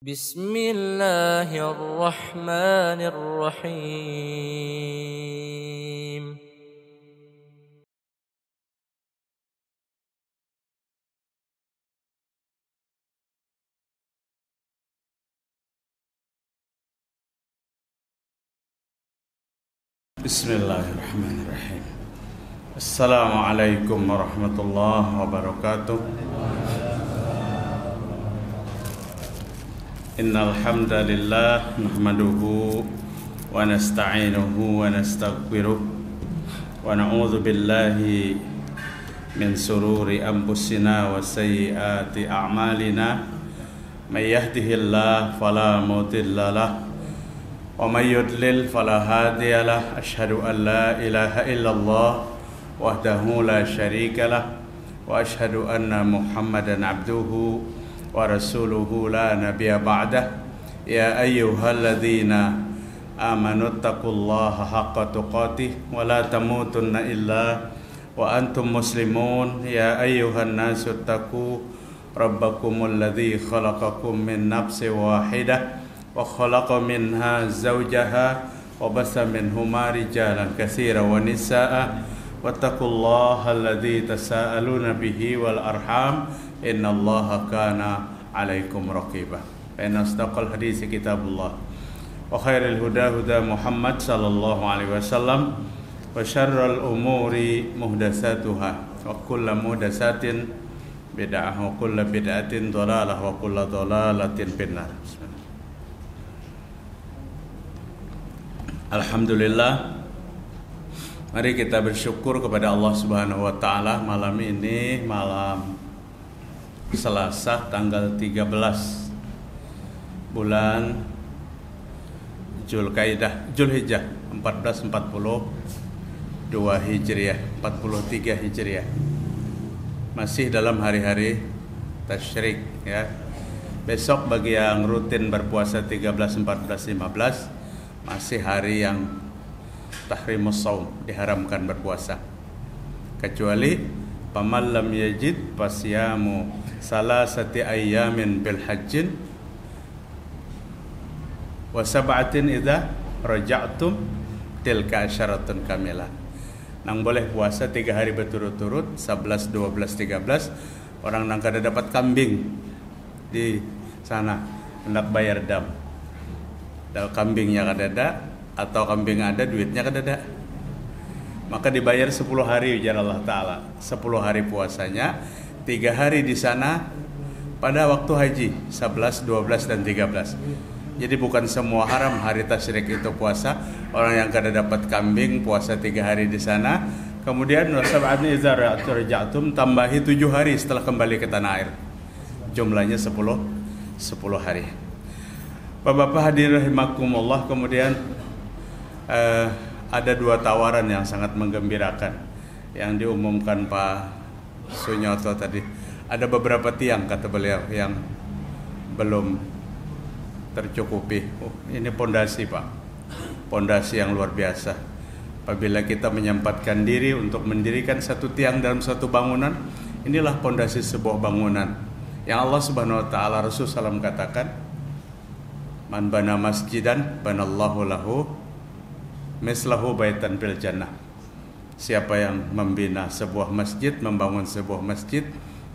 Bismillahirrahmanirrahim. Bismillahirrahmanirrahim. Assalamualaikum warahmatullahi wabarakatuh. Innal hamdalillah nahmaduhu wa nasta'inuhu wa nastaghfiruh wa na'udzu billahi min sururi anfusina wa sayyiati a'malina. May yahdihillahu fala mudilla lahu wa may yudlil fala hadiya lahu. Asyhadu an la ilaha illallah wahdahu la syarika lah wa asyhadu anna Muhammadan abduhu wa rasuluhu la nabiyya ba'dah. Ya ayyuhalladzina amanu taqullaha haqqa tuqatih wa la tamutunna illa wa antum muslimun. Ya ayyuhan nasu taqu rabbakumul ladzi khalaqakum min nafsin wahidah wa khalaqa minha zawjaha wa bassa minhuma rijalan katsiran wa nisaa'a wattaqullaha alladzi tasaaluna bihi wal arham innallaha kana 'alaikum raqiba. Inna asdaqal hadits kitabullah wa khairul huda huda Muhammad sallallahu alaihi wasallam wa syarrul umuri muhdatsatuha wa kullu muhdatsatin bid'ah wa kullu bid'atin dhalalah wa kullu dhalalatin finnar. Alhamdulillah, mari kita bersyukur kepada Allah Subhanahu wa taala. Malam ini malam Selasa tanggal 13 bulan Zulhijjah 1442 Hijriah, 43 Hijriah. Masih dalam hari-hari tasyrik ya. Besok bagi yang rutin berpuasa 13, 14, 15 masih hari yang tahrimus shaum, diharamkan berpuasa. Kecuali paman lam yajid fasyamu salasati ayyamin bil hajjin wa sab'atin idza raja'tum tilka asyaratun kamilah. Nang boleh puasa 3 hari berturut-turut, 11, 12, 13. Orang nang kada dapat kambing di sana hendak bayar dam. Kalau kambingnya kada ada atau kambing ada duitnya kada ada, maka dibayar 10 hari ujar Allah Ta'ala. 10 hari puasanya, 3 hari di sana pada waktu haji 11, 12, dan 13. Jadi bukan semua haram hari tasyrik itu puasa. Orang yang kada dapat kambing puasa 3 hari di sana, kemudian wasab'atni idza raja'tum tambahi 7 hari setelah kembali ke tanah air. Jumlahnya 10 hari. Bapak-bapak hadirin rahimakumullah, kemudian ada 2 tawaran yang sangat menggembirakan yang diumumkan Pak Sunyoto tadi. Ada beberapa tiang kata beliau yang belum tercukupi. Ini pondasi Pak, pondasi yang luar biasa. Apabila kita menyempatkan diri untuk mendirikan satu tiang dalam satu bangunan, inilah pondasi sebuah bangunan yang Allah Subhanahu wa taala, Rasul sallallahu katakan, man bana masjidan banallahu lahu mislahu baitan fil jannah. Siapa yang membina sebuah masjid, membangun sebuah masjid,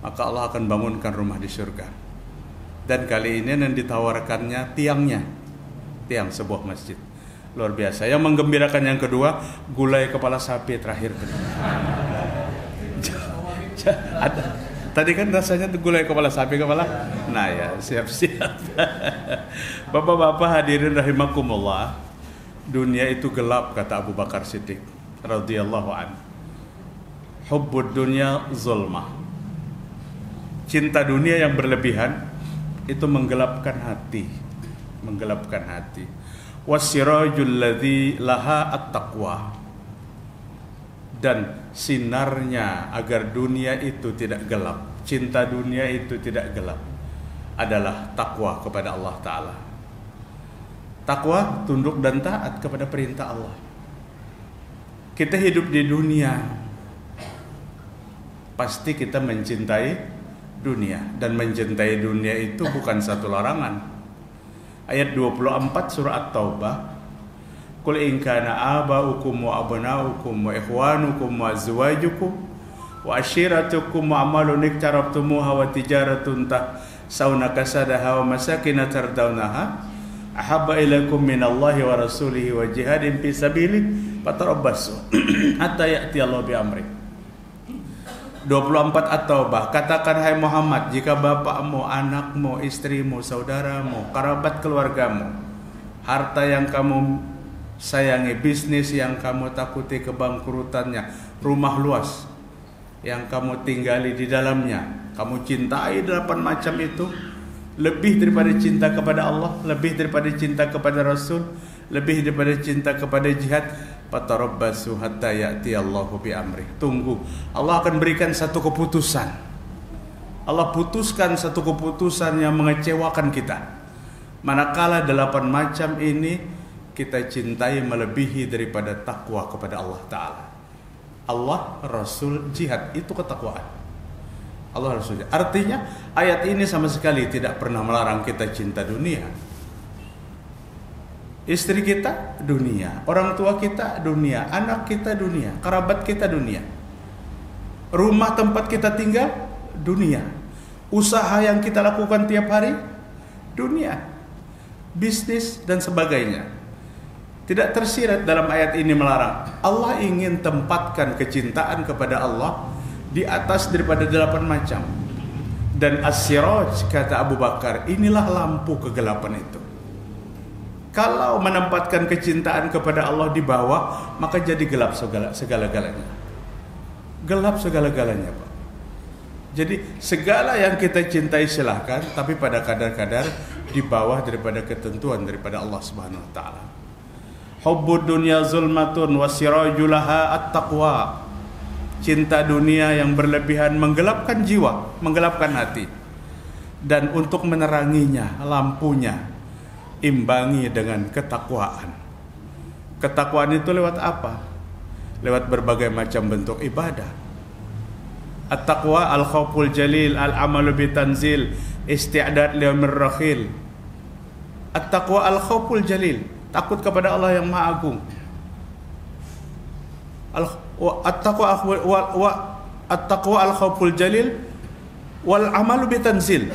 maka Allah akan bangunkan rumah di surga. Dan kali ini yang ditawarkannya tiangnya, tiang sebuah masjid. Luar biasa. Yang menggembirakan yang kedua, gulai kepala sapi terakhir. Ada. Tadi kan rasanya gulai kepala sapi kepala. Nah ya, siap-siap. Bapak-bapak hadirin rahimakumullah, dunia itu gelap kata Abu Bakar Siddiq radhiyallahu anhu. Hubbud dunya zulmah. Cinta dunia yang berlebihan itu menggelapkan hati, menggelapkan hati. Wasirajul ladzi laha at-taqwa. Dan sinarnya agar dunia itu tidak gelap, cinta dunia itu tidak gelap, adalah takwa kepada Allah Ta'ala. Takwa, tunduk dan taat kepada perintah Allah. Kita hidup di dunia, pasti kita mencintai dunia. Dan mencintai dunia itu bukan satu larangan. Ayat 24 surah At-Taubah. Qul in kana aba'ukum wa abna'ukum wa ikhwanukum wa azwajukum wa ashiratukum wa amalun iktarabtumuha wa tijaratun tahsawna kasadaha wa masakin tardawnaha ahabba ilaikum minallahi wa rasulihi wa jihadin fi sabilihi fatarabbasu hatta ya'ti Allah bi amri. 24 At-Taubah. Katakan hai Muhammad, jika bapakmu, anakmu, istrimu, saudaramu, kerabat keluargamu, harta yang kamu sayangi, bisnis yang kamu takuti kebangkrutannya, rumah luas yang kamu tinggali di dalamnya, kamu cintai 8 macam itu lebih daripada cinta kepada Allah, lebih daripada cinta kepada Rasul, lebih daripada cinta kepada jihad, fatarabbasu hatta ya'ti Allahu bi amri. Tunggu, Allah akan berikan satu keputusan. Allah putuskan satu keputusan yang mengecewakan kita. Manakala 8 macam ini kita cintai melebihi daripada takwa kepada Allah Ta'ala. Allah, Rasul, jihad, itu ketakwaan. Allah, Rasul. Artinya ayat ini sama sekali tidak pernah melarang kita cinta dunia. Istri kita dunia, orang tua kita dunia, anak kita dunia, kerabat kita dunia, rumah tempat kita tinggal dunia, usaha yang kita lakukan tiap hari dunia, bisnis dan sebagainya. Tidak tersirat dalam ayat ini melarang. Allah ingin tempatkan kecintaan kepada Allah di atas daripada 8 macam. Dan as-siraj, kata Abu Bakar, inilah lampu kegelapan itu. Kalau menempatkan kecintaan kepada Allah di bawah, maka jadi gelap segala-galanya. Gelap segala-galanya, Pak. Jadi segala yang kita cintai silahkan, tapi pada kadar-kadar di bawah daripada ketentuan daripada Allah Subhanahu wa taala. Hubbud dunya zulmatun wasirajulaha at-taqwa. Cinta dunia yang berlebihan menggelapkan jiwa, menggelapkan hati. Dan untuk meneranginya, lampunya imbangi dengan ketakwaan. Ketakwaan itu lewat apa? Lewat berbagai macam bentuk ibadah. At-taqwa al-khawful jalil, al-amalu bitanzil, isti'dad liyaumir rakhil. At-taqwa al-khawful jalil, takut kepada Allah yang Maha Agung. At-taqwa al-khawful jalil wal amalu bitanzil,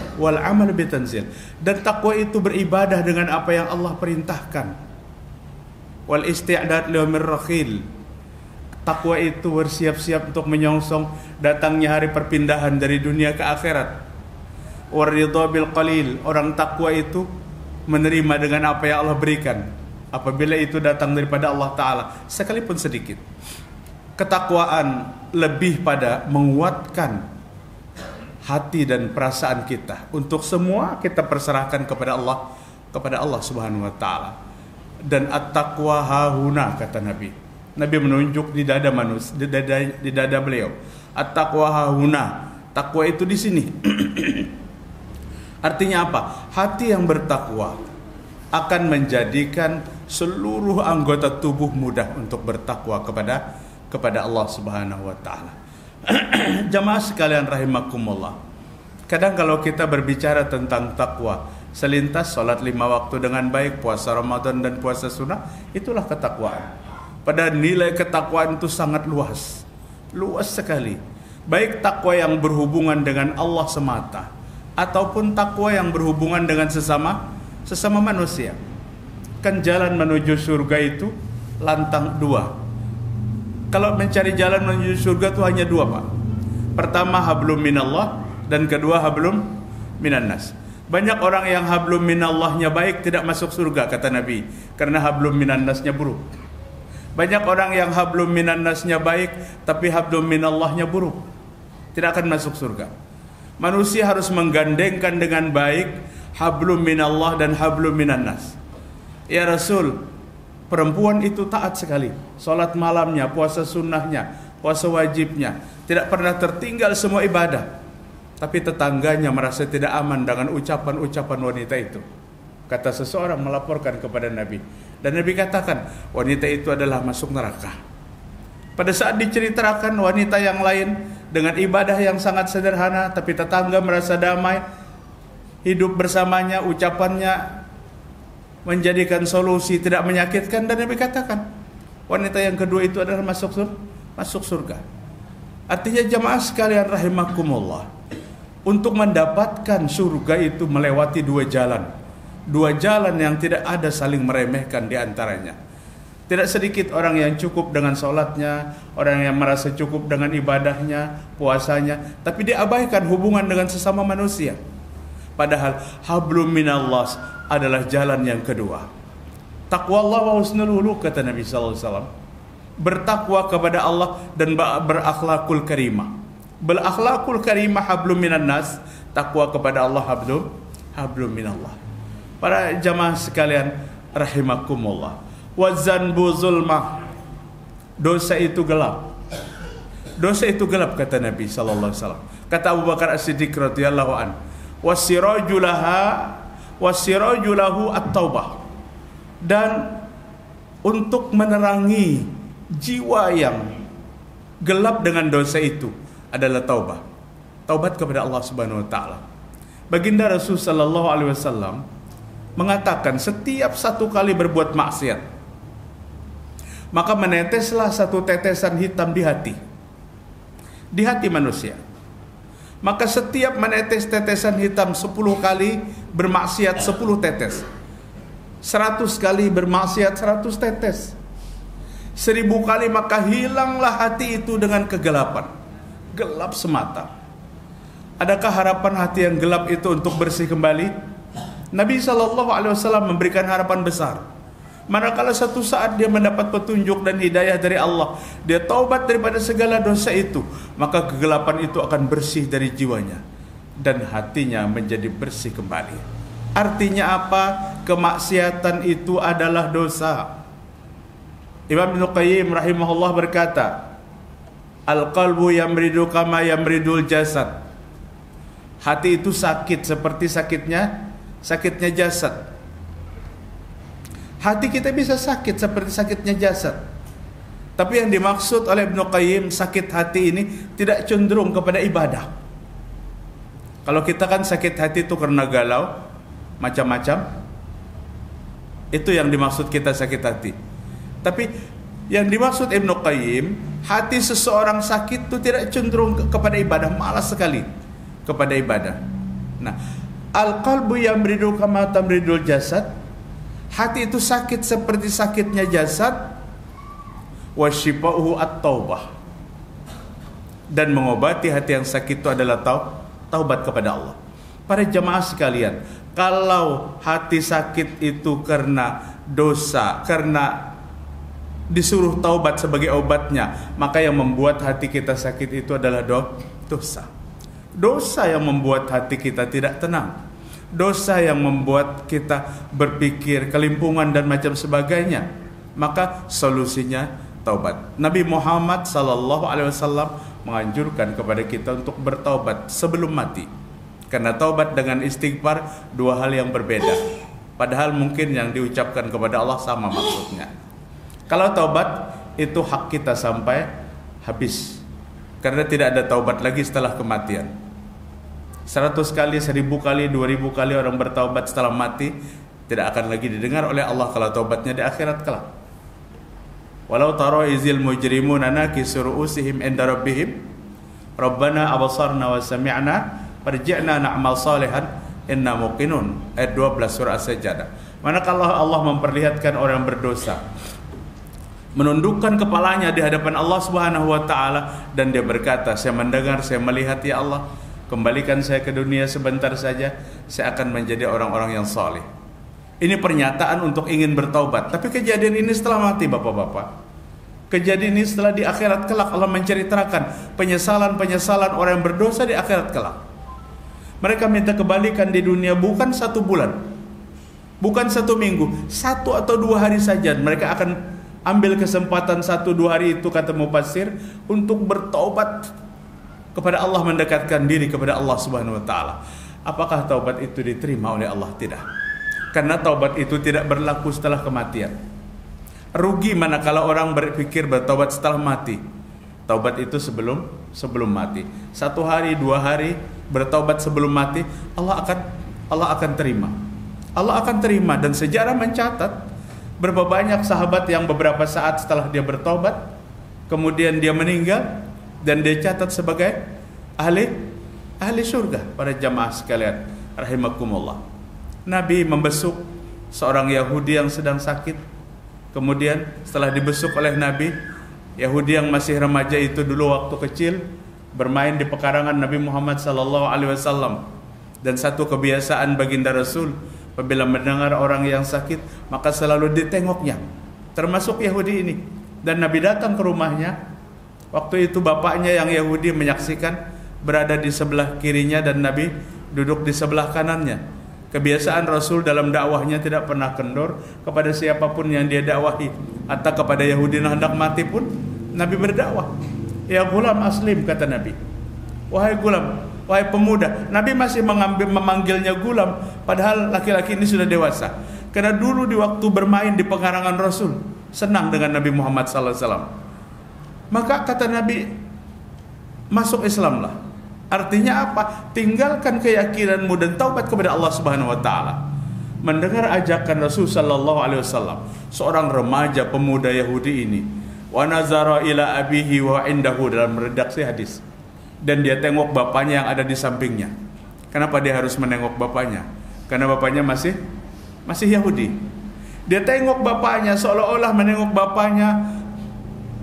dan takwa itu beribadah dengan apa yang Allah perintahkan. Wal isti'dad liyaumir rakhil, takwa itu bersiap-siap untuk menyongsong datangnya hari perpindahan dari dunia ke akhirat. War ridha bil qalil, orang takwa itu menerima dengan apa yang Allah berikan apabila itu datang daripada Allah Ta'ala, sekalipun sedikit. Ketakwaan lebih pada menguatkan hati dan perasaan kita. Untuk semua kita perserahkan kepada Allah Subhanahu wa taala. Dan at-taqwa hahuna, kata Nabi. Nabi menunjuk di dada manusia, di dada beliau. At-taqwa hahuna. Takwa itu di sini. Artinya apa? Hati yang bertakwa akan menjadikan seluruh anggota tubuh mudah untuk bertakwa kepada Allah Subhanahu wa taala. Jamaah sekalian rahimakumullah. Kadang kalau kita berbicara tentang takwa, selintas salat 5 waktu dengan baik, puasa Ramadan dan puasa sunnah, itulah ketakwaan. Padahal nilai ketakwaan itu sangat luas. Luas sekali. Baik takwa yang berhubungan dengan Allah semata, ataupun takwa yang berhubungan dengan sesama manusia. Kan jalan menuju surga itu lantang 2. Kalau mencari jalan menuju surga itu hanya 2, Pak. Pertama hablum minallah, dan kedua hablum minannas. Banyak orang yang hablum minallahnya baik tidak masuk surga, kata Nabi, karena hablum minannasnya buruk. Banyak orang yang hablum minannasnya baik tapi hablum minallahnya buruk, tidak akan masuk surga. Manusia harus menggandengkan dengan baik hablum minallah dan hablum minannas. Ya Rasul, perempuan itu taat sekali, salat malamnya, puasa sunnahnya, puasa wajibnya, tidak pernah tertinggal semua ibadah. Tapi tetangganya merasa tidak aman dengan ucapan-ucapan wanita itu. Kata seseorang melaporkan kepada Nabi, dan Nabi katakan wanita itu adalah masuk neraka. Pada saat diceritakan wanita yang lain dengan ibadah yang sangat sederhana, tapi tetangga merasa damai, hidup bersamanya, ucapannya menjadikan solusi tidak menyakitkan, dan Nabi katakan wanita yang kedua itu adalah masuk surga. Artinya jamaah sekalian rahimakumullah, untuk mendapatkan surga itu melewati dua jalan yang tidak ada saling meremehkan di antaranya. Tidak sedikit orang yang cukup dengan sholatnya, orang yang merasa cukup dengan ibadahnya, puasanya, tapi diabaikan hubungan dengan sesama manusia. Padahal hablum minallah adalah jalan yang kedua. Taqwa Allah wa husnul huluk, kata Nabi sallallahu alaihi wasallam. Bertakwa kepada Allah dan berakhlakul karimah. Berakhlakul karimah hablum minan nas, takwa kepada Allah hablum minallah. Para jamaah sekalian rahimakumullah. Wazanbu zulmah, dosa itu gelap. Dosa itu gelap, kata Nabi sallallahu alaihi wasallam. Kata Abu Bakar As-Siddiq radhiyallahu an, wasirajulahu at-taubah. Dan untuk menerangi jiwa yang gelap dengan dosa itu adalah taubat. Taubat kepada Allah Subhanahu wa taala. Baginda Rasul sallallahu alaihi wasallam mengatakan, setiap satu kali berbuat maksiat, maka meneteslah satu tetesan hitam di hati manusia. Maka setiap menetes tetesan hitam 10 kali bermaksiat 10 tetes, 100 kali bermaksiat 100 tetes, 1000 kali maka hilanglah hati itu dengan kegelapan, gelap semata. Adakah harapan hati yang gelap itu untuk bersih kembali? Nabi SAW memberikan harapan besar. Manakala satu saat dia mendapat petunjuk dan hidayah dari Allah, dia taubat daripada segala dosa itu, maka kegelapan itu akan bersih dari jiwanya dan hatinya menjadi bersih kembali. Artinya apa? Kemaksiatan itu adalah dosa. Imam Ibnu Qayyim rahimahullah berkata, al-qalbu yamridu kama yamridul jasad. Hati itu sakit seperti sakitnya jasad. Hati kita bisa sakit seperti sakitnya jasad. Tapi yang dimaksud oleh Ibnu Qayyim, sakit hati ini tidak cenderung kepada ibadah. Kalau kita kan sakit hati itu karena galau, macam-macam, itu yang dimaksud kita sakit hati. Tapi yang dimaksud Ibnu Qayyim, hati seseorang sakit itu tidak cenderung kepada ibadah, malas sekali kepada ibadah. Nah, al-qalbu yamridu kama tamridul jasad. Hati itu sakit seperti sakitnya jasad. Wasyifa'uhu at-taubah. Dan mengobati hati yang sakit itu adalah taubat kepada Allah. Para jamaah sekalian, kalau hati sakit itu karena dosa, karena disuruh taubat sebagai obatnya, maka yang membuat hati kita sakit itu adalah dosa. Dosa yang membuat hati kita tidak tenang. Dosa yang membuat kita berpikir kelimpungan dan macam sebagainya. Maka solusinya taubat. Nabi Muhammad sallallahu alaihi wasallam menganjurkan kepada kita untuk bertaubat sebelum mati. Karena taubat dengan istighfar dua hal yang berbeda. Padahal mungkin yang diucapkan kepada Allah sama maksudnya. Kalau taubat itu hak kita sampai habis. Karena tidak ada taubat lagi setelah kematian. 100 kali, 1000 kali, 2000 kali orang bertaubat setelah mati, tidak akan lagi didengar oleh Allah kalau taubatnya di akhirat kelak. Walau tara izil mujrimuna nakisu ru'usihim inda rabbihim Rabbana abasarna wa sami'na farji'na na'mal salihan inna muqinun. Ayat 12 surah As-Sajdah. Manakala Allah memperlihatkan orang berdosa menundukkan kepalanya di hadapan Allah Subhanahu wa taala dan dia berkata, saya mendengar, saya melihat ya Allah, kembalikan saya ke dunia sebentar saja, saya akan menjadi orang-orang yang saleh. Ini pernyataan untuk ingin bertaubat. Tapi kejadian ini setelah mati, bapak-bapak. Kejadian ini setelah di akhirat kelak Allah menceritakan penyesalan-penyesalan orang yang berdosa di akhirat kelak. Mereka minta kebalikan di dunia bukan 1 bulan, bukan 1 minggu, 1 atau 2 hari saja. Mereka akan ambil kesempatan 1-2 hari itu, kata mufassir, untuk bertaubat kepada Allah, mendekatkan diri kepada Allah Subhanahu wa taala. Apakah taubat itu diterima oleh Allah? Tidak. Karena taubat itu tidak berlaku setelah kematian. Rugi manakala orang berpikir bertaubat setelah mati. Taubat itu sebelum mati. 1 hari, 2 hari bertaubat sebelum mati, Allah akan terima. Allah akan terima. Dan sejarah mencatat berapa banyak sahabat yang beberapa saat setelah dia bertobat, kemudian dia meninggal, dan dia catat sebagai ahli surga. Para jamaah sekalian rahimakumullah, Nabi membesuk seorang Yahudi yang sedang sakit. Kemudian setelah dibesuk oleh Nabi, Yahudi yang masih remaja itu dulu waktu kecil bermain di pekarangan Nabi Muhammad SAW. Dan satu kebiasaan baginda Rasul, apabila mendengar orang yang sakit, maka selalu ditengoknya, termasuk Yahudi ini. Dan Nabi datang ke rumahnya. Waktu itu bapaknya yang Yahudi menyaksikan, berada di sebelah kirinya, dan Nabi duduk di sebelah kanannya. Kebiasaan Rasul dalam dakwahnya tidak pernah kendor kepada siapapun yang dia dakwahi. Atau kepada Yahudi yang hendak mati pun Nabi berdakwah. Ya gulam aslim, kata Nabi. Wahai gulam, wahai pemuda. Nabi masih memanggilnya gulam, padahal laki-laki ini sudah dewasa. Karena dulu di waktu bermain di pekarangan Rasul, senang dengan Nabi Muhammad SAW. Maka kata Nabi, masuk Islamlah. Artinya apa? Tinggalkan keyakinanmu dan taubat kepada Allah Subhanahu wa taala. Mendengar ajakan Rasul sallallahu alaihi wasallam, seorang remaja pemuda Yahudi ini, wa nazara ila abihi wa indahu, dalam redaksi hadis, dan dia tengok bapaknya yang ada di sampingnya. Kenapa dia harus menengok bapaknya? Karena bapaknya masih Yahudi. Dia tengok bapaknya, seolah-olah menengok bapaknya,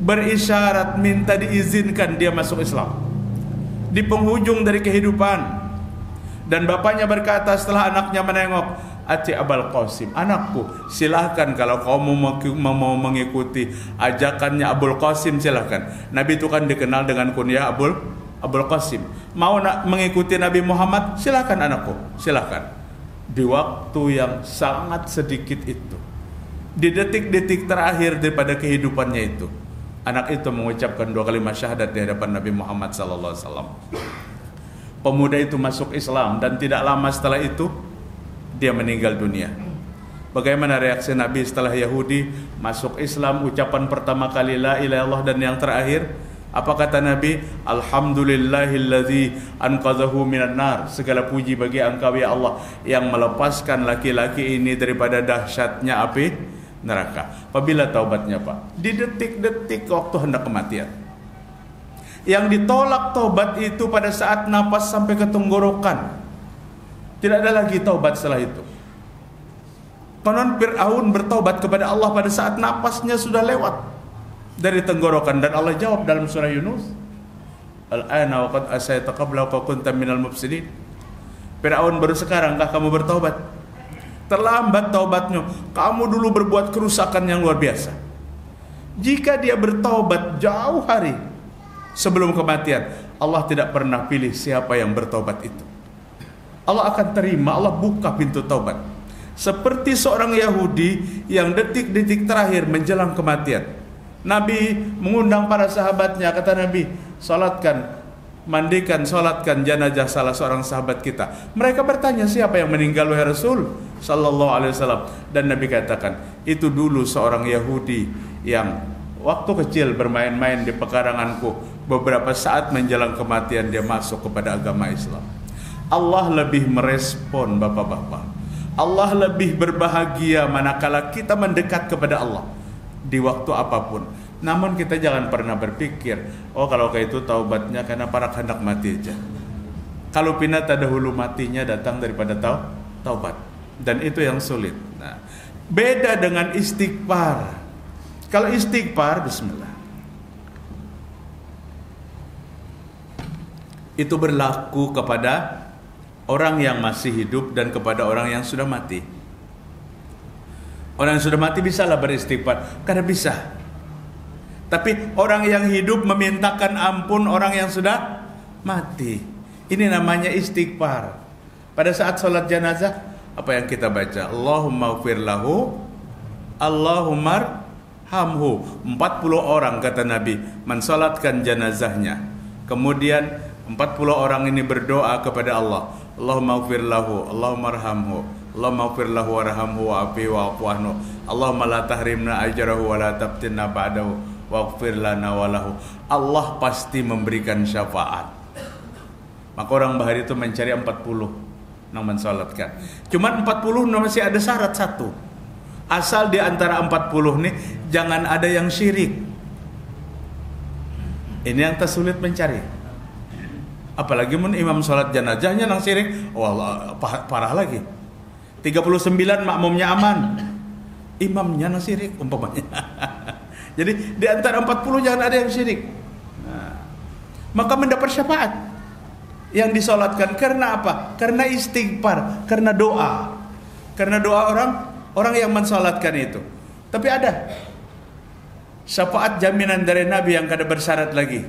berisyarat minta diizinkan dia masuk Islam di penghujung dari kehidupan. Dan bapaknya berkata setelah anaknya menengok, Ati Abul Qasim, anakku, silahkan kalau kau mau mengikuti ajakannya Abul Qasim, silahkan. Nabi itu kan dikenal dengan kunyah Abul Qasim. Mau mengikuti Nabi Muhammad, silahkan anakku, silahkan. Di waktu yang sangat sedikit itu, di detik-detik terakhir daripada kehidupannya itu, anak itu mengucapkan 2 kalimat syahadat di hadapan Nabi Muhammad SAW. Pemuda itu masuk Islam, dan tidak lama setelah itu dia meninggal dunia. Bagaimana reaksi Nabi setelah Yahudi masuk Islam, ucapan pertama kali la ilaha illallah, dan yang terakhir apa kata Nabi? Alhamdulillahilladzi anqadhahu minan nar. Segala puji bagi Engkau ya Allah yang melepaskan laki-laki ini daripada dahsyatnya api neraka. Apabila taubatnya, Pak, di detik-detik waktu hendak kematian. Yang ditolak taubat itu pada saat napas sampai ke tenggorokan. Tidak ada lagi taubat setelah itu. Konon Fir'aun bertaubat kepada Allah pada saat napasnya sudah lewat dari tenggorokan, dan Allah jawab dalam surah Yunus, Al-ana wa qad asayta qabla wa kunta minal mufsidin. Fir'aun, baru sekarangkah kamu bertaubat? Terlambat taubatnya. Kamu dulu berbuat kerusakan yang luar biasa. Jika dia bertaubat jauh hari sebelum kematian, Allah tidak pernah pilih siapa yang bertaubat itu. Allah akan terima, Allah buka pintu taubat. Seperti seorang Yahudi yang detik-detik terakhir menjelang kematian, Nabi mengundang para sahabatnya. Kata Nabi, solatkan jenazah salah seorang sahabat kita. Mereka bertanya, siapa yang meninggal wahai Rasul sallallahu alaihi wasallam? Dan Nabi katakan, itu dulu seorang Yahudi yang waktu kecil bermain-main di pekaranganku. Beberapa saat menjelang kematian dia masuk kepada agama Islam. Allah lebih merespon, bapak-bapak. Allah lebih berbahagia manakala kita mendekat kepada Allah di waktu apapun. Namun kita jangan pernah berpikir, oh kalau kayak itu taubatnya karena para hendak mati aja. Kalau pinat dahulu matinya datang daripada taubat. Dan itu yang sulit. Nah, beda dengan istighfar. Kalau istighfar, bismillah, itu berlaku kepada orang yang masih hidup dan kepada orang yang sudah mati. Orang yang sudah mati bisalah beristighfar, karena bisa. Tapi orang yang hidup memintakan ampun orang yang sudah mati. Ini namanya istighfar. Pada saat sholat jenazah, apa yang kita baca? Allahumma ighfir lahu, Allahumma arhamhu. 40 orang kata Nabi mensolatkan jenazahnya. Kemudian 40 orang ini berdoa kepada Allah, Allahumma ighfir lahu, Allahumma arhamhu, Allahumma ighfir lahu warhamhu wa'afi wa'fu anhu, Allahumma la tahrimna ajrahu wa la taftinna ba'dahu waghfir lana wa lahu. Allah pasti memberikan syafaat. Maka orang bahari itu mencari 40 nang mensolatkan. Cuman 40 masih ada syarat satu. Asal di antara 40 nih jangan ada yang syirik. Ini yang tersulit mencari. Apalagi mun imam sholat jenazahnya nang syirik, wah parah lagi. 39 makmumnya aman, imamnya nang syirik umpamanya. Jadi di antara 40 jangan ada yang syirik. Nah, maka mendapat syafaat yang disolatkan karena apa? Karena istighfar, karena doa. Karena doa orang yang mensolatkan itu. Tapi ada syafaat jaminan dari Nabi yang kada bersyarat lagi.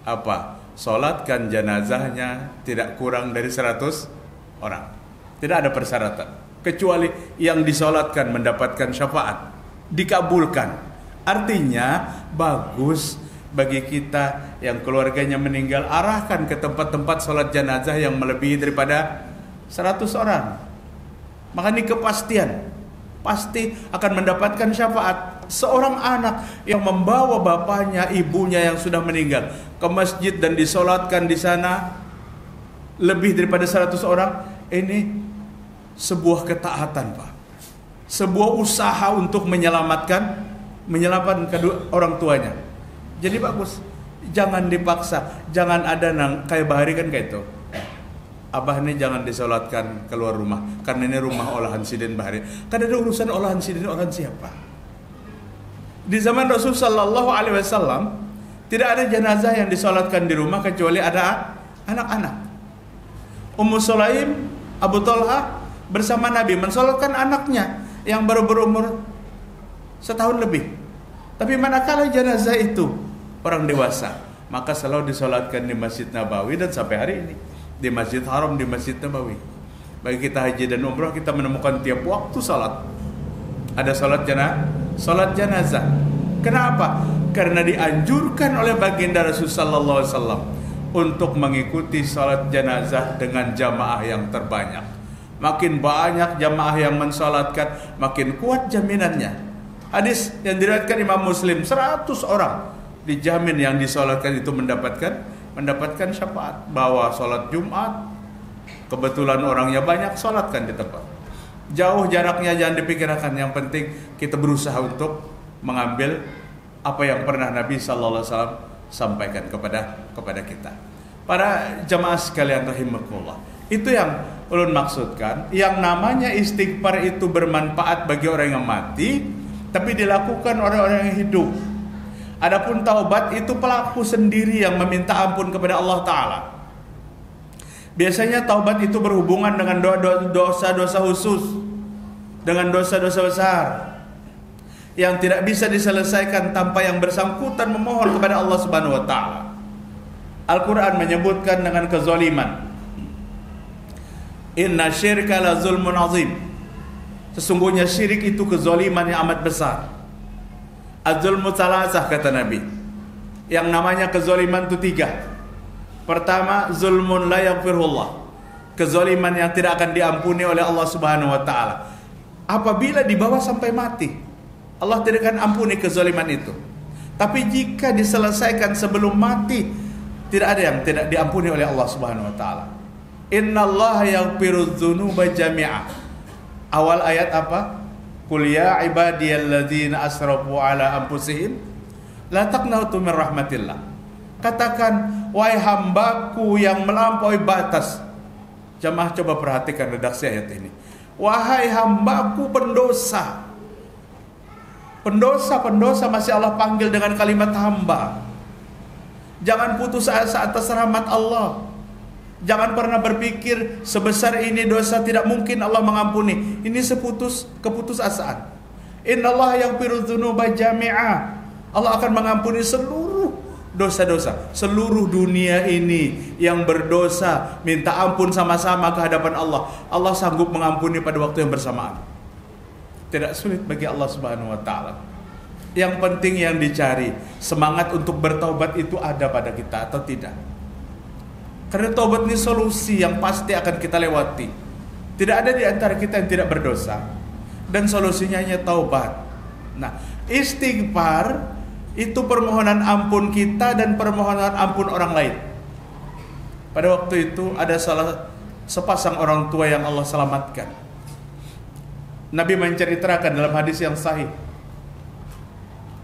Apa? Solatkan jenazahnya tidak kurang dari 100 orang. Tidak ada persyaratan. Kecuali yang disolatkan mendapatkan syafaat. Dikabulkan. Artinya bagus bagi kita yang keluarganya meninggal, arahkan ke tempat-tempat solat jenazah yang melebihi daripada 100 orang. Maka ini kepastian. Pasti akan mendapatkan syafaat. Seorang anak yang membawa bapaknya, ibunya yang sudah meninggal ke masjid dan disolatkan di sana lebih daripada 100 orang, ini sebuah ketaatan, Pak. Sebuah usaha untuk menyelamatkan kedua orang tuanya. Jadi bagus. Jangan dipaksa, jangan ada nang kayak bahari kan kayak itu. Abah ini jangan disolatkan keluar rumah karena ini rumah olahan sidin bahari. Kan ada urusan olahan sidin, olahan siapa? Di zaman Rasul sallallahu alaihi wasallam tidak ada jenazah yang disolatkan di rumah kecuali ada anak-anak. Ummu Sulaim, Abu Talha bersama Nabi mensolatkan anaknya yang baru berumur setahun lebih. Tapi manakala jenazah itu orang dewasa, maka selalu disolatkan di Masjid Nabawi dan sampai hari ini di Masjid Haram, di Masjid Nabawi. Bagi kita haji dan umrah, kita menemukan tiap waktu salat ada salat jenazah. Kenapa? Karena dianjurkan oleh baginda Rasul sallallahu alaihi wasallam untuk mengikuti salat jenazah dengan jamaah yang terbanyak. Makin banyak jamaah yang mensalatkan, makin kuat jaminannya. Hadis yang diriwayatkan Imam Muslim, 100 orang dijamin yang disolatkan itu mendapatkan syafaat. Bawa solat Jumat, kebetulan orangnya banyak, solatkan di tempat. Jauh jaraknya jangan dipikirkan, yang penting kita berusaha untuk mengambil apa yang pernah Nabi sallallahu alaihi wasallam sampaikan kepada kita. Para jamaah sekalian rahimakumullah, itu yang ulun maksudkan, yang namanya istighfar itu bermanfaat bagi orang yang mati, tapi dilakukan oleh orang yang hidup. Adapun taubat itu pelaku sendiri yang meminta ampun kepada Allah Ta'ala. Biasanya taubat itu berhubungan dengan dosa-dosa khusus, dengan dosa-dosa besar yang tidak bisa diselesaikan tanpa yang bersangkutan memohon kepada Allah Subhanahu wa Ta'ala. Al-Quran menyebutkan dengan kezaliman, inna syirka la zulmun azim. Sesungguhnya syirik itu kezaliman yang amat besar. Az-zulmu salasah, kata Nabi. Yang namanya kezaliman itu 3. Pertama, zulmun la yaghfirullah. Kezaliman yang tidak akan diampuni oleh Allah Subhanahu wa Ta'ala. Apabila dibawa sampai mati, Allah tidak akan ampuni kezaliman itu. Tapi jika diselesaikan sebelum mati, tidak ada yang tidak diampuni oleh Allah Subhanahu wa Ta'ala. Innallaha yaghfirudz dzunuba jami'a. Awal ayat apa? Qul ya ibadiyalladzina asrafu ala anfusihim la taqnatu min rahmatillah. Katakan, wahai hambaku yang melampaui batas. Jamaah coba perhatikan redaksi ayat ini. Wahai hambaku pendosa. Pendosa masih Allah panggil dengan kalimat hamba. Jangan putus asa atas rahmat Allah. Jangan pernah berpikir sebesar ini dosa tidak mungkin Allah mengampuni. Ini keputusasaan. Innallaha yaghfirudz dzunuba jami'a. Allah akan mengampuni seluruh dosa-dosa. Seluruh dunia ini yang berdosa minta ampun sama-sama ke hadapan Allah. Allah sanggup mengampuni pada waktu yang bersamaan. Tidak sulit bagi Allah Subhanahu wa Ta'ala. Yang penting yang dicari, semangat untuk bertaubat itu ada pada kita atau tidak. Karena taubat ini solusi yang pasti akan kita lewati. Tidak ada di antara kita yang tidak berdosa. Dan solusinya hanya taubat. Nah, istighfar itu permohonan ampun kita dan permohonan ampun orang lain. Pada waktu itu ada salah sepasang orang tua yang Allah selamatkan. Nabi menceritakan dalam hadis yang sahih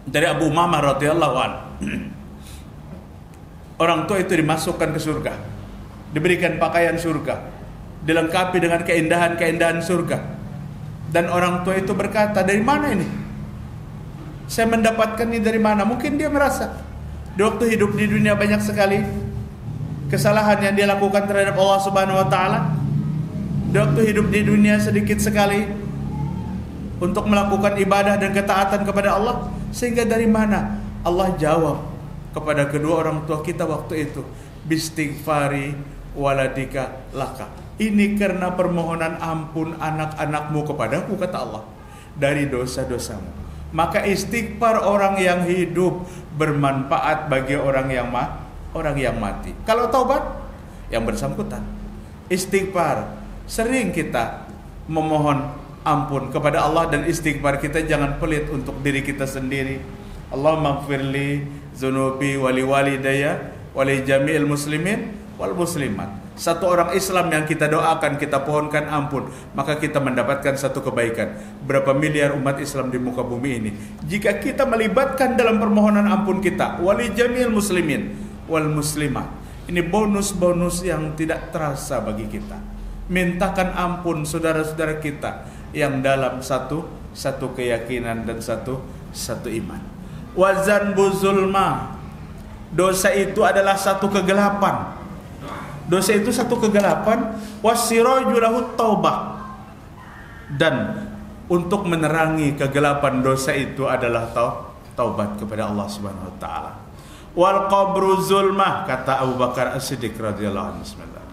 dari Abu Umamah radhiyallahu anhu, orang tua itu dimasukkan ke surga, diberikan pakaian surga, dilengkapi dengan keindahan-keindahan surga. Dan orang tua itu berkata, dari mana ini? Saya mendapatkan ini dari mana? Mungkin dia merasa di waktu hidup di dunia banyak sekali kesalahan yang dia lakukan terhadap Allah Subhanahu wa taala. Di waktu hidup di dunia sedikit sekali untuk melakukan ibadah dan ketaatan kepada Allah, sehingga dari mana? Allah jawab kepada kedua orang tua kita waktu itu, bistighfari waladika laka. Ini karena permohonan ampun anak-anakmu kepadaku, kata Allah, dari dosa-dosamu. Maka istighfar orang yang hidup bermanfaat bagi orang yang mati. Kalau taubat yang bersangkutan, istighfar, sering kita memohon ampun kepada Allah, dan istighfar kita jangan pelit untuk diri kita sendiri. Allahumma ighfirli dzunubi wali walidayya wali jami'il muslimin wal muslimat. Satu orang Islam yang kita doakan, kita pohonkan ampun, maka kita mendapatkan satu kebaikan. Berapa miliar umat Islam di muka bumi ini, jika kita melibatkan dalam permohonan ampun kita, wali jami'il muslimin wal muslimat. Ini bonus-bonus yang tidak terasa bagi kita. Mintakan ampun saudara-saudara kita yang dalam satu keyakinan dan satu iman. Wazan buzulma, dosa itu adalah satu kegelapan. Dosa itu satu kegelapan. Wasiraju lahu taubah, dan untuk menerangi kegelapan dosa itu adalah taubat kepada Allah Subhanahu wa taala. Wal qabru zulmah, kata Abu Bakar As-Siddiq radhiyallahu anhu. Bismillah.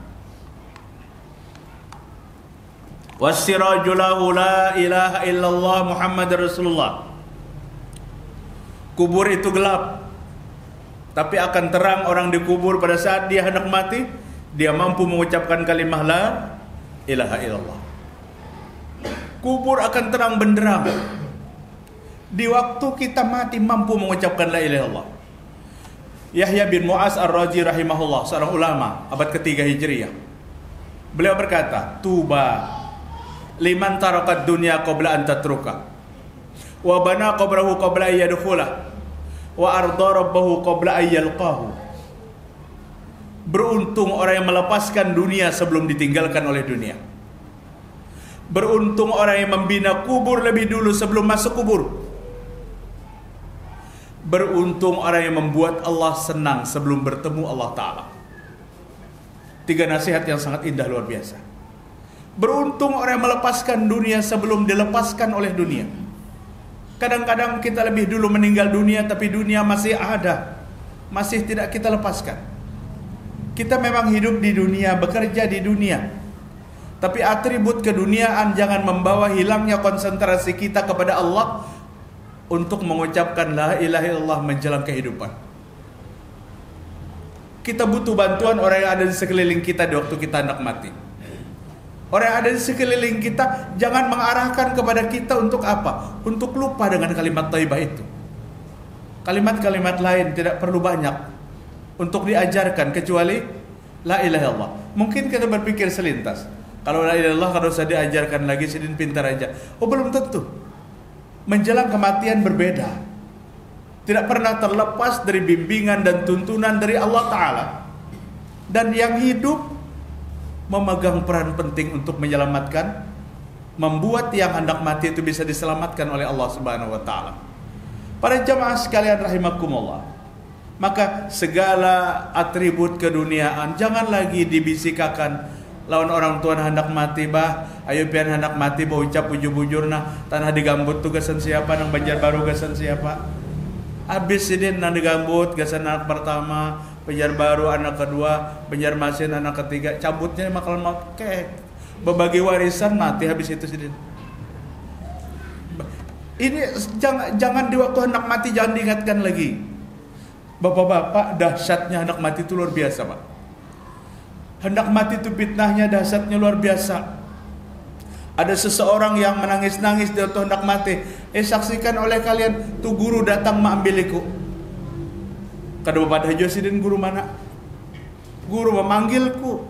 Wasiraju lahu la ilaha illallah Muhammad Rasulullah. Kubur itu gelap, tapi akan terang orang dikubur pada saat dia hendak mati. Dia mampu mengucapkan kalimah la ilaha illallah. Kubur akan terang benderang di waktu kita mati, mampu mengucapkan la ilaha illallah. Yahya bin Mu'az Ar-Razi rahimahullah, seorang ulama abad ketiga Hijriah, beliau berkata, tuba liman tarakat dunya qabla an tatruka wa bana qabrahu qabla an yadkhula wa arda rabbahu qabla an yalqahu. Beruntung orang yang melepaskan dunia sebelum ditinggalkan oleh dunia. Beruntung orang yang membina kubur lebih dulu sebelum masuk kubur. Beruntung orang yang membuat Allah senang sebelum bertemu Allah Ta'ala. 3 nasihat yang sangat indah, luar biasa. Beruntung orang yang melepaskan dunia sebelum dilepaskan oleh dunia. Kadang-kadang kita lebih dulu meninggal dunia, tapi dunia masih ada, masih tidak kita lepaskan. Kita memang hidup di dunia, bekerja di dunia, tapi atribut keduniaan jangan membawa hilangnya konsentrasi kita kepada Allah untuk mengucapkan la ilaha illallah menjelang kehidupan. Kita butuh bantuan orang yang ada di sekeliling kita di waktu kita hendak mati. Orang yang ada di sekeliling kita jangan mengarahkan kepada kita untuk apa? Untuk lupa dengan kalimat thayyibah itu. Kalimat-kalimat lain tidak perlu banyak untuk diajarkan kecuali la ilaha illallah. Mungkin kita berpikir selintas, kalau la ilaha illallah kalau usah diajarkan lagi, sidin pintar aja. Oh, belum tentu. Menjelang kematian berbeda. Tidak pernah terlepas dari bimbingan dan tuntunan dari Allah Ta'ala. Dan yang hidup memegang peran penting untuk menyelamatkan, membuat yang hendak mati itu bisa diselamatkan oleh Allah Subhanahu wa taala. Para jamaah sekalian rahimakumullah, maka segala atribut keduniaan jangan lagi dibisikakan lawan orang tua hendak mati, bah ayo pian hendak mati bah ucap bujur-bujurna tanah digambut tugasan siapa, nang Banjarbaru gasan siapa. Habis sidin nang digambut gasan anak pertama, Banjarbaru anak kedua, Banjarmasin anak ketiga, cabutnya makal kek berbagi warisan mati habis itu sidin. Ini jangan di waktu hendak mati jangan diingatkan lagi. Bapak-bapak, dahsyatnya hendak mati itu luar biasa, Pak. Hendak mati itu fitnahnya, dahsyatnya luar biasa. Ada seseorang yang menangis-nangis di waktu hendak mati. Saksikan oleh kalian, tuh guru datang mengambiliku. Kada bapak hajo sidin guru mana? Guru memanggilku.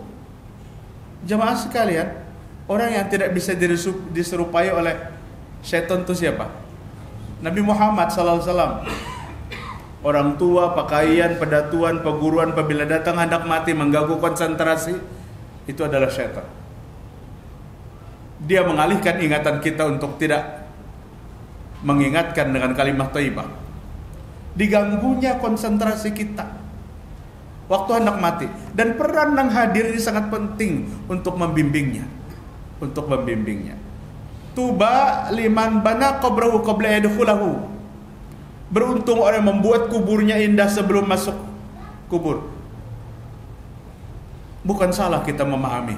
Jamaah sekalian, orang yang tidak bisa diserupai oleh syaitan itu siapa? Nabi Muhammad SAW. Orang tua, pakaian, pedatuan, perguruan, apabila datang hendak mati mengganggu konsentrasi, itu adalah syaitan. Dia mengalihkan ingatan kita untuk tidak mengingatkan dengan kalimat thayyibah. Diganggunya konsentrasi kita waktu hendak mati, dan peran yang hadir ini sangat penting untuk membimbingnya. Tuba liman bana qabrahu qabla yadkhulahu. Beruntung orang yang membuat kuburnya indah sebelum masuk kubur. Bukan salah kita memahami.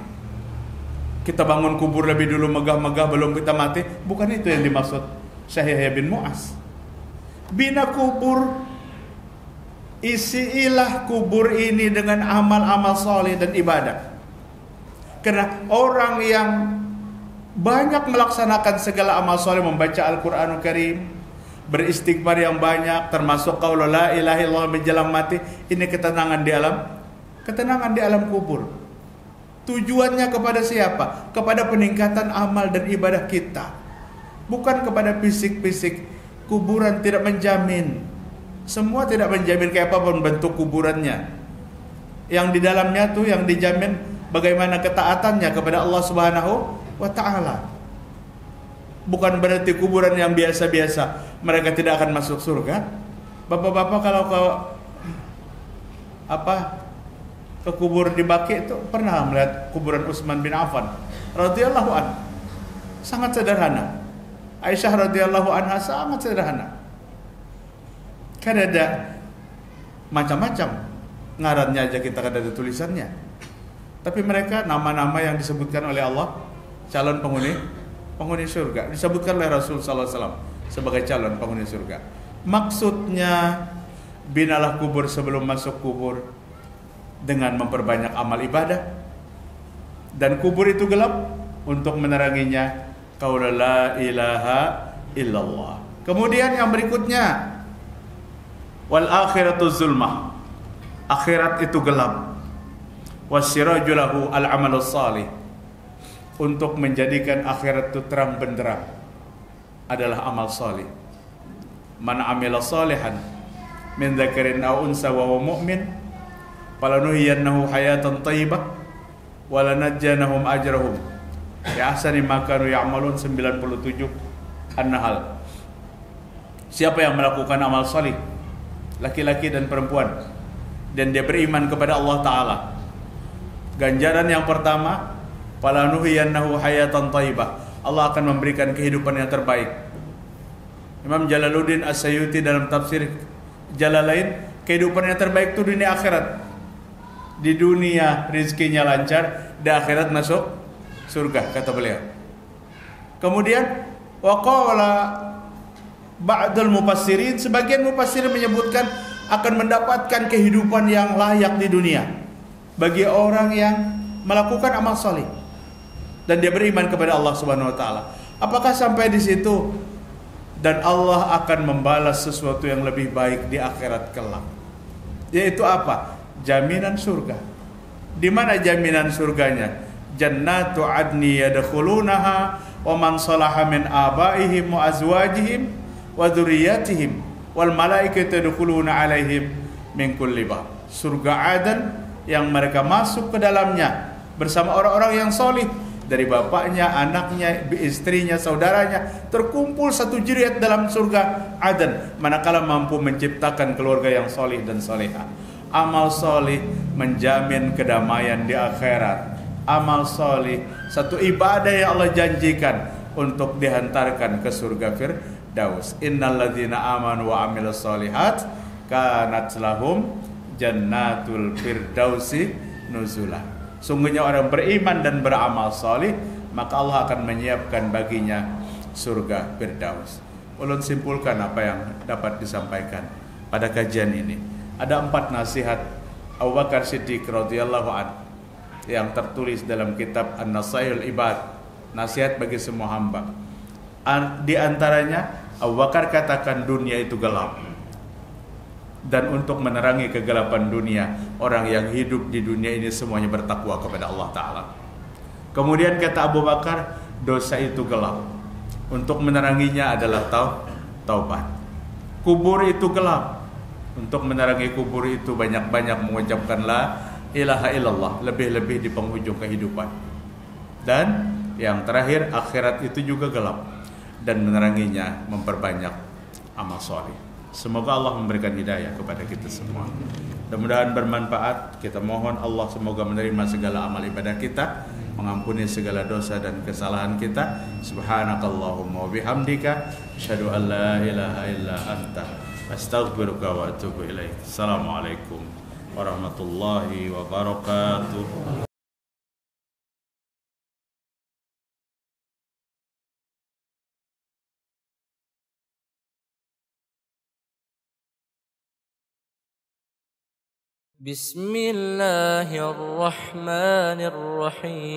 Kita bangun kubur lebih dulu megah-megah belum kita mati. Bukan itu yang dimaksud Syekh Yahya bin Mu'az. Bina kubur, isiilah kubur ini dengan amal-amal saleh dan ibadah. Karena orang yang banyak melaksanakan segala amal saleh, membaca Al-Quranul Karim, beristighfar yang banyak, termasuk qaul la ilaha illallah menjelang mati, ini ketenangan di alam kubur. Tujuannya kepada siapa? Kepada peningkatan amal dan ibadah kita, bukan kepada fisik-fisik. Kuburan tidak menjamin, semua tidak menjamin kayak apapun bentuk kuburannya. Yang di dalamnya tuh yang dijamin bagaimana ketaatannya kepada Allah Subhanahu wa ta'ala. Bukan berarti kuburan yang biasa-biasa mereka tidak akan masuk surga. Bapak-bapak kalau ke kubur di Baqi itu pernah melihat kuburan Utsman bin Affan radhiyallahu anhu. Sangat sederhana. Aisyah radhiyallahu anha sangat sederhana. Kan ada macam-macam ngarannya aja kita ada tulisannya. Tapi mereka nama-nama yang disebutkan oleh Allah calon penghuni surga, disebutkan oleh Rasul sallallahu alaihi wasallam sebagai calon penghuni surga. Maksudnya binalah kubur sebelum masuk kubur dengan memperbanyak amal ibadah, dan kubur itu gelap untuk meneranginya qaul la ilaha illallah. Kemudian yang berikutnya wal akhiratu zulmah, akhirat itu gelap. Wasiraju lahu al amalus salih, untuk menjadikan akhirat itu terang benderang adalah amal salih. Man amila salihan min dzakarin aw unsa wa huwa mu'min falanuhyiyannahu hayatan thayyibah wa lanajjanahum ajrahum bi ahsani ma kanu ya'malun. 97 An-Nahl. Siapa yang melakukan amal salih, laki-laki dan perempuan, dan dia beriman kepada Allah Ta'ala, ganjaran yang pertama, falanuhyiyannahu hayatan thayyibah, Allah akan memberikan kehidupan yang terbaik. Imam Jalaluddin As-Sayuti dalam tafsir Jalalain, kehidupan yang terbaik itu dunia akhirat. Di dunia rezekinya lancar, di akhirat masuk surga, kata beliau. Kemudian waqala ba'dul mufassirin, sebagian mufassirin menyebutkan akan mendapatkan kehidupan yang layak di dunia bagi orang yang melakukan amal saleh dan dia beriman kepada Allah Subhanahu wa taala. Apakah sampai di situ? Dan Allah akan membalas sesuatu yang lebih baik di akhirat kelak. Yaitu apa? Jaminan surga. Di mana jaminan surganya? Jannatu adni yadkhulunaha wa man salaha min abaihim wa azwajihim wa dzurriyyatihim wal malaikatu yadkhuluna alaihim min kulli bab. Surga Aden yang mereka masuk ke dalamnya bersama orang-orang yang solih, dari bapaknya, anaknya, istrinya, saudaranya, terkumpul satu jeriat dalam surga Aden, manakala mampu menciptakan keluarga yang solih dan solehah. Amal solih menjamin kedamaian di akhirat. Amal solih satu ibadah yang Allah janjikan untuk dihantarkan ke surga Firdaus. Innalladzina amanu wa amilus solihat kanat lahum jannatul firdausi nuzula. Sungguhnya orang beriman dan beramal salih, maka Allah akan menyiapkan baginya surga Firdaus. Ulun simpulkan apa yang dapat disampaikan pada kajian ini. Ada 4 nasihat Abu Bakar Siddiq radhiyallahu anhu yang tertulis dalam kitab An-Nasaihul Ibad, nasihat bagi semua hamba. Di antaranya Abu Bakar katakan dunia itu gelap, dan untuk menerangi kegelapan dunia, orang yang hidup di dunia ini semuanya bertakwa kepada Allah Ta'ala. Kemudian kata Abu Bakar, dosa itu gelap. Untuk meneranginya adalah taubat. Kubur itu gelap. Untuk menerangi kubur itu banyak-banyak mengucapkan la ilaha illallah, lebih-lebih di penghujung kehidupan. Dan yang terakhir, akhirat itu juga gelap, dan meneranginya memperbanyak amal soleh. Semoga Allah memberikan hidayah kepada kita semua. Mudah-mudahan bermanfaat. Kita mohon Allah semoga menerima segala amal ibadah kita, mengampuni segala dosa dan kesalahan kita. Subhanakallahumma wa bihamdika, asyhadu an la ilaha illa anta, astaghfiruka wa atubu ilaik. Assalamualaikum warahmatullahi wabarakatuh. بسم الله الرحمن الرحيم